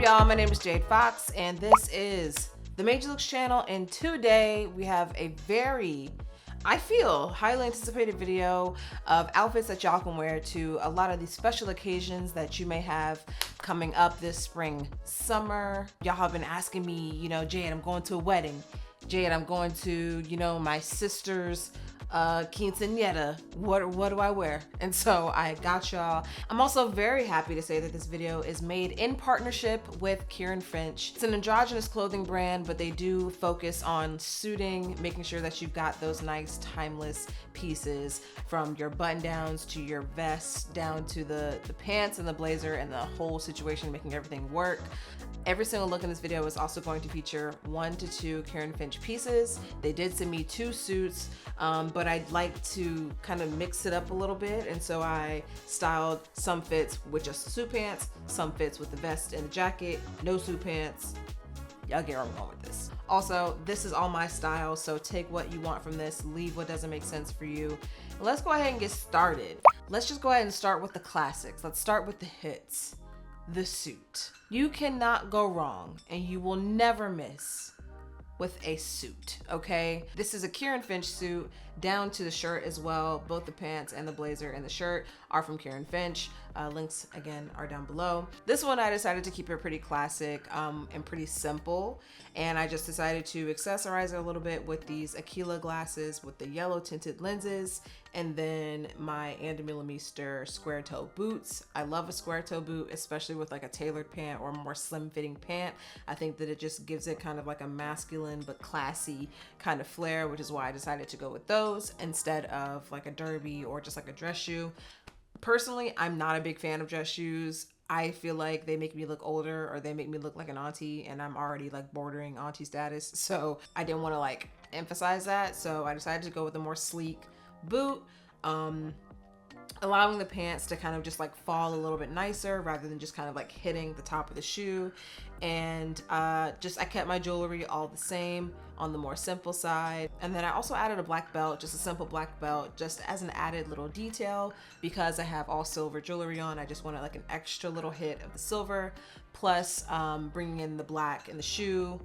y'all? My name is Jade Fox and this is the Madeyoulooks channel, and today we have a very, I feel, highly anticipated video of outfits that y'all can wear to a lot of these special occasions that you may have coming up this spring, summer. Y'all have been asking me, Jade, I'm going to a wedding. Jade, I'm going to, my sister's quinceañera. What do I wear? And so I got y'all. I'm also very happy to say that this video is made in partnership with Kirrin Finch. It's an androgynous clothing brand, but they do focus on suiting, making sure that you've got those nice timeless pieces, from your button downs to your vests down to the pants and the blazer and the whole situation, making everything work. Every single look in this video is also going to feature 1 to 2 Kirrin Finch pieces. They did send me 2 suits, but I'd like to kind of mix it up a little bit. And so I styled some fits with just the suit pants, some fits with the vest and the jacket, no suit pants. Y'all get where I'm going with this. Also, this is all my style, so take what you want from this, leave what doesn't make sense for you. Let's go ahead and get started. Let's just go ahead and start with the classics. Let's start with the hits. The suit. You cannot go wrong, and you will never miss with a suit, okay? This is a Kirrin Finch suit, down to the shirt as well. Both the pants and the blazer and the shirt are from Kirrin Finch. Links, again, are down below. This one, I decided to keep it pretty classic and pretty simple, and I just decided to accessorize it a little bit with these Aquila glasses with the yellow tinted lenses, and then my ANDROGYNOUS square toe boots. I love a square toe boot, especially with like a tailored pant or a more slim fitting pant. I think that it just gives it kind of like a masculine but classy kind of flair, which is why I decided to go with those instead of like a derby or just like a dress shoe. Personally, I'm not a big fan of dress shoes. I feel like they make me look older, or they make me look like an auntie, and I'm already like bordering auntie status. So I didn't want to like emphasize that. So I decided to go with a more sleek boot, allowing the pants to kind of just like fall a little bit nicer rather than just kind of like hitting the top of the shoe. And I kept my jewelry all the same on the more simple side. And then I also added a black belt, just a simple black belt, just as an added little detail, because I have all silver jewelry on. I just wanted like an extra little hit of the silver, plus bringing in the black in the shoe.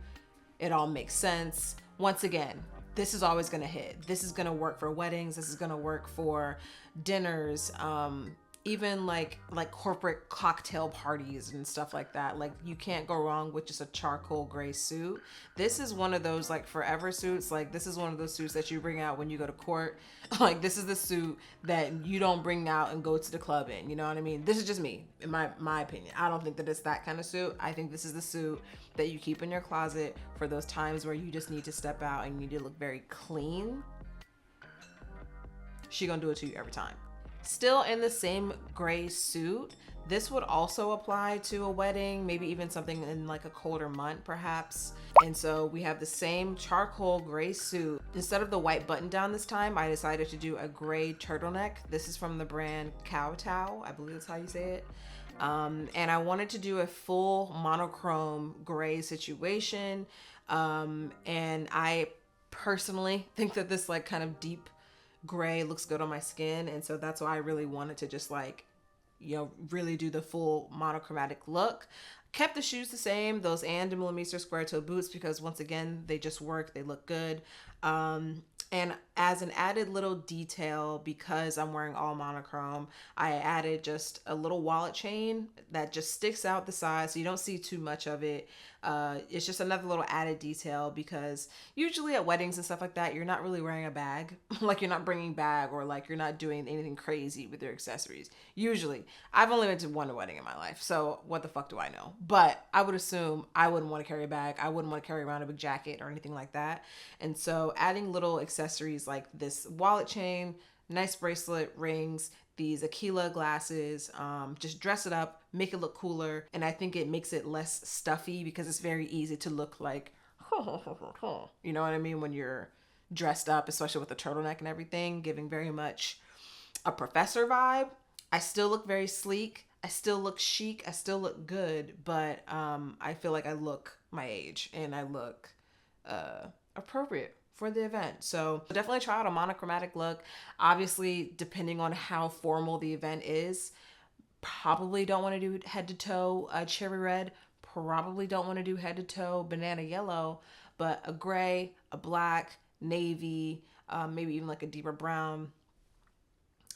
It all makes sense. Once again, this is always gonna hit. This is gonna work for weddings. This is gonna work for dinners, even like corporate cocktail parties and stuff like that. Like, you can't go wrong with just a charcoal gray suit. This is one of those like forever suits. Like, this is one of those suits that you bring out when you go to court. Like, this is the suit that you don't bring out and go to the club in, you know what I mean? This is just me, in my opinion. I don't think that it's that kind of suit. I think this is the suit that you keep in your closet for those times where you just need to step out and you need to look very clean. She gonna do it to you every time. Still in the same gray suit. This would also apply to a wedding, maybe even something in like a colder month perhaps. And so we have the same charcoal gray suit. Instead of the white button down this time, I decided to do a gray turtleneck. This is from the brand Kowtow, I believe that's how you say it. And I wanted to do a full monochrome gray situation. And I personally think that this like kind of deep gray looks good on my skin, and so that's why I really wanted to just like, really do the full monochromatic look. Kept the shoes the same, those ANDROGYNOUS square toe boots, because once again, they just work, they look good. And as an added little detail, because I'm wearing all monochrome, I added just a little wallet chain that just sticks out the side so you don't see too much of it. It's just another little added detail, because usually at weddings and stuff like that, you're not really wearing a bag. Like, you're not bringing bag, or like you're not doing anything crazy with your accessories. Usually. I've only been to one wedding in my life, so what the fuck do I know? But I would assume I wouldn't want to carry a bag. I wouldn't want to carry around a big jacket or anything like that. And so adding little accessories like this wallet chain, nice bracelet, rings, these Aquila glasses, just dress it up, make it look cooler. And I think it makes it less stuffy, because it's very easy to look like, you know what I mean, when you're dressed up, especially with the turtleneck and everything, giving very much a professor vibe. I still look very sleek. I still look chic. I still look good, but I feel like I look my age and I look appropriate for the event. So definitely try out a monochromatic look. Obviously, depending on how formal the event is, probably don't want to do head to toe cherry red. probably don't want to do head to toe banana yellow, but a gray, a black, navy, maybe even like a deeper brown,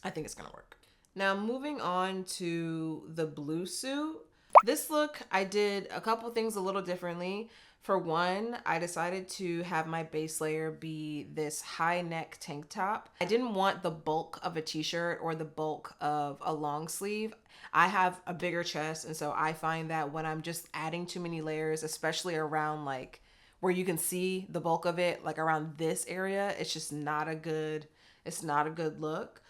I think it's gonna work. Now moving on to the blue suit. This look, I did a couple things a little differently. For one, I decided to have my base layer be this high neck tank top. I didn't want the bulk of a t-shirt or the bulk of a long sleeve. I have a bigger chest, and so I find that when I'm just adding too many layers, especially around like where you can see the bulk of it, like around this area, it's just not a good, it's not a good look.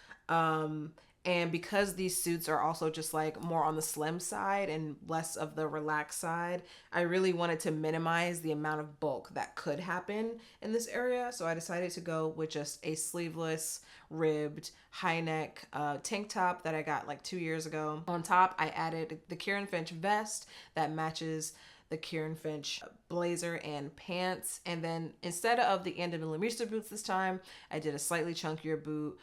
And because these suits are also just like more on the slim side and less of the relaxed side, I really wanted to minimize the amount of bulk that could happen in this area. So I decided to go with just a sleeveless, ribbed, high neck tank top that I got like 2 years ago. On top, I added the Kirrin Finch vest that matches the Kirrin Finch blazer and pants. And then instead of the ANDROGYNOUS boots this time, I did a slightly chunkier boot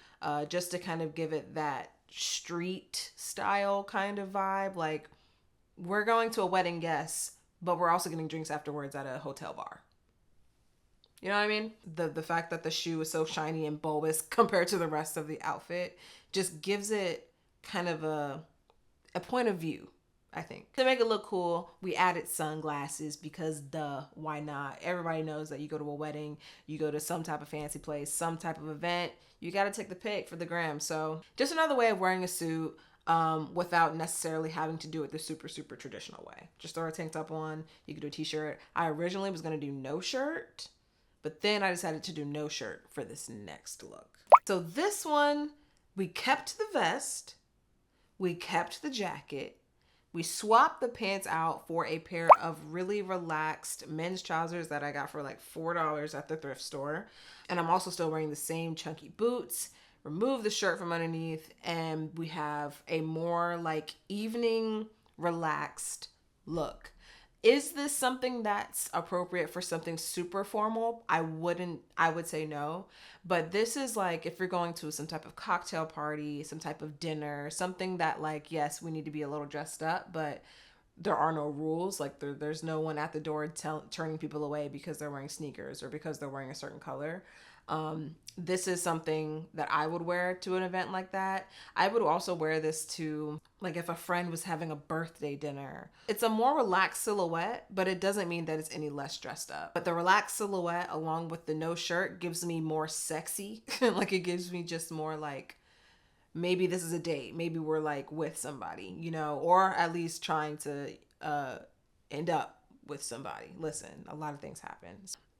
just to kind of give it that street style kind of vibe. Like, we're going to a wedding, yes, but we're also getting drinks afterwards at a hotel bar. You know what I mean? The fact that the shoe is so shiny and bulbous compared to the rest of the outfit just gives it kind of a point of view. I think. To make it look cool, we added sunglasses because duh, why not? Everybody knows that you go to a wedding, you go to some type of fancy place, some type of event, you got to take the pic for the gram. So just another way of wearing a suit without necessarily having to do it the super traditional way. Just throw a tank top on, you can do a t-shirt. I originally was going to do no shirt, but then I decided to do no shirt for this next look. So this one, we kept the vest, we kept the jacket, we swapped the pants out for a pair of really relaxed men's trousers that I got for like $4 at the thrift store. And I'm also still wearing the same chunky boots. Remove the shirt from underneath, and we have a more like evening relaxed look. Is this something that's appropriate for something super formal? I would say no. But this is like if you're going to some type of cocktail party, some type of dinner, something that like, yes, we need to be a little dressed up, but there are no rules. Like there's no one at the door turning people away because they're wearing sneakers or because they're wearing a certain color. This is something that I would wear to an event like that. I would also wear this to like if a friend was having a birthday dinner. It's a more relaxed silhouette, but it doesn't mean that it's any less dressed up. But the relaxed silhouette along with the no shirt gives me more sexy. Like it gives me just more like, maybe this is a date. Maybe we're like with somebody, you know, or at least trying to end up with somebody. Listen, a lot of things happen.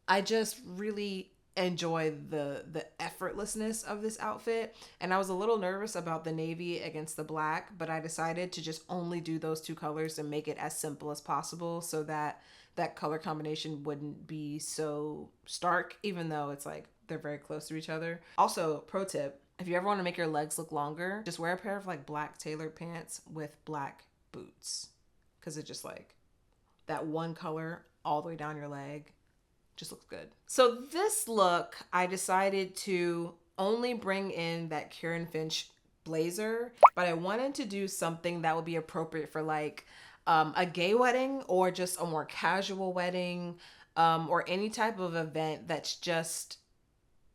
I just really enjoy the effortlessness of this outfit, and I was a little nervous about the navy against the black, but I decided to just only do those two colors and make it as simple as possible so that that color combination wouldn't be so stark, even though it's like they're very close to each other. Also, pro tip, if you ever want to make your legs look longer, just wear a pair of like black tailored pants with black boots, because it's just like that one color all the way down your leg just looks good. So this look, I decided to only bring in that Kirrin Finch blazer, but I wanted to do something that would be appropriate for like a gay wedding or just a more casual wedding or any type of event that's just,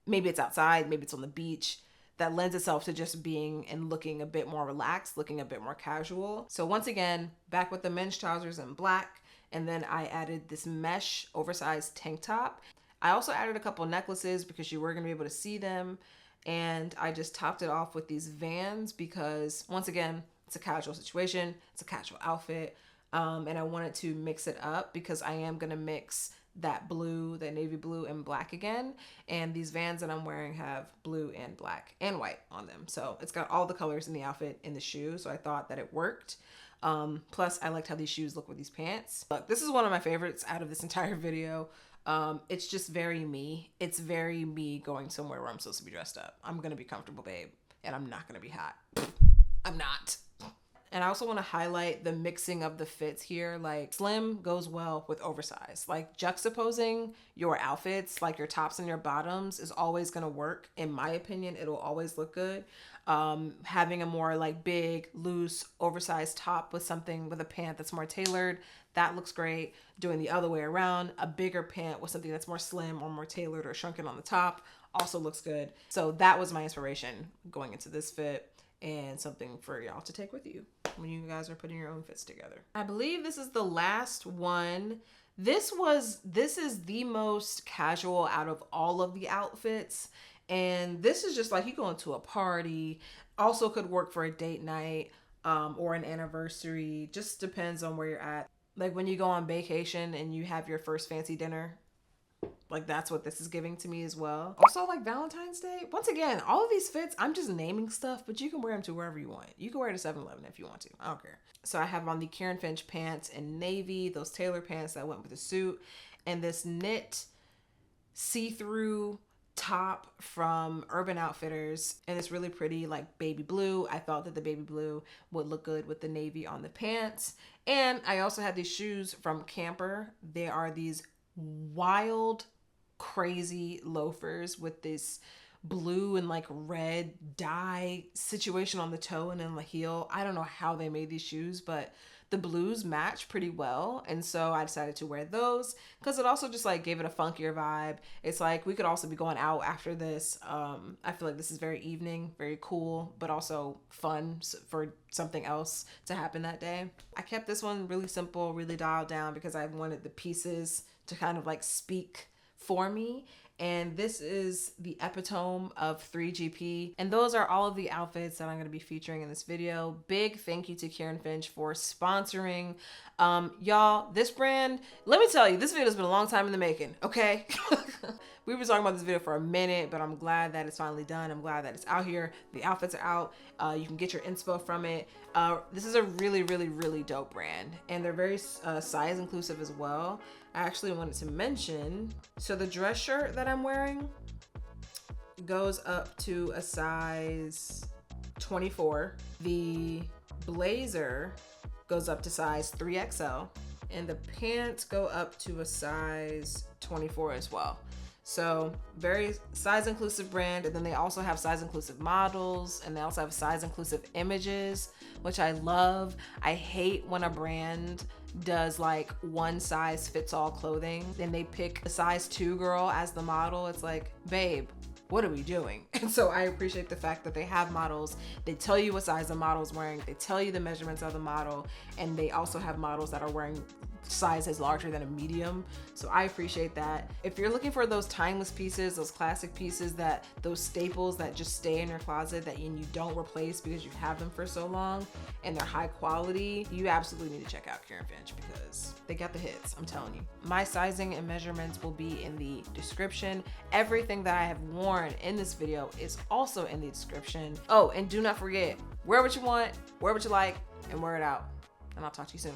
maybe it's outside, maybe it's on the beach, that lends itself to just being and looking a bit more relaxed, looking a bit more casual. So once again, back with the men's trousers in black. And then I added this mesh oversized tank top. I also added a couple necklaces because you were gonna be able to see them. And I just topped it off with these Vans because once again, it's a casual situation, it's a casual outfit. And I wanted to mix it up because I am gonna mix that blue, that navy blue and black again. And these Vans that I'm wearing have blue and black and white on them. So it's got all the colors in the outfit in the shoe. So I thought that it worked. Plus I liked how these shoes look with these pants. Look, this is one of my favorites out of this entire video. It's just very me. It's very me going somewhere where I'm supposed to be dressed up. I'm gonna be comfortable, babe, and I'm not gonna be hot. I'm not. And I also want to highlight the mixing of the fits here. Like slim goes well with oversized. Like juxtaposing your outfits, like your tops and your bottoms, is always going to work. In my opinion, it'll always look good. Having a more like big, loose, oversized top with something with a pant that's more tailored, that looks great. Doing the other way around, a bigger pant with something that's more slim or more tailored or shrunken on the top also looks good. So that was my inspiration going into this fit, and something for y'all to take with you when you guys are putting your own fits together. I believe this is the last one. This is the most casual out of all of the outfits. And this is just like you going to a party. Also could work for a date night or an anniversary. Just depends on where you're at. Like when you go on vacation and you have your first fancy dinner. Like that's what this is giving to me as well. Also like Valentine's Day. Once again, all of these fits, I'm just naming stuff, but you can wear them to wherever you want. You can wear it to 7-Eleven if you want to. I don't care. So I have on the Kirrin Finch pants in navy, those tailor pants that went with the suit, and this knit see-through top from Urban Outfitters, and it's really pretty like baby blue. I thought that the baby blue would look good with the navy on the pants. And I also had these shoes from Camper. They are these wild, crazy loafers with this blue and like red dye situation on the toe and in the heel. I don't know how they made these shoes, but the blues match pretty well, and so I decided to wear those because it also just like gave it a funkier vibe. It's like we could also be going out after this. I feel like this is very evening, very cool, but also fun for something else to happen that day. I kept this one really simple, really dialed down because I wanted the pieces to kind of like speak for me. And this is the epitome of 3GP. And those are all of the outfits that I'm going to be featuring in this video. Big thank you to Kirrin Finch for sponsoring. Y'all, this brand, let me tell you, this video has been a long time in the making, okay? We were talking about this video for a minute, but I'm glad that it's finally done. I'm glad that it's out here. The outfits are out. You can get your inspo from it. This is a really, really, really dope brand. And they're very size inclusive as well. I actually wanted to mention, so the dress shirt that I'm wearing goes up to a size 24. The blazer goes up to size 3XL, and the pants go up to a size 24 as well. So very size inclusive brand. And then they also have size inclusive models, and they also have size inclusive images, which I love. I hate when a brand does like one size fits all clothing and they pick a size 2 girl as the model. It's like, babe, what are we doing? And so I appreciate the fact that they have models. They tell you what size the model's wearing. They tell you the measurements of the model. And they also have models that are wearing sizes larger than a medium. So I appreciate that. If you're looking for those timeless pieces, those classic pieces, that those staples that just stay in your closet that you don't replace because you've had them for so long and they're high quality, you absolutely need to check out Kirrin Finch because they got the hits, I'm telling you. My sizing and measurements will be in the description. Everything that I have worn in this video is also in the description. Oh, and do not forget, wear what you want, wear what you like, and wear it out. And I'll talk to you soon.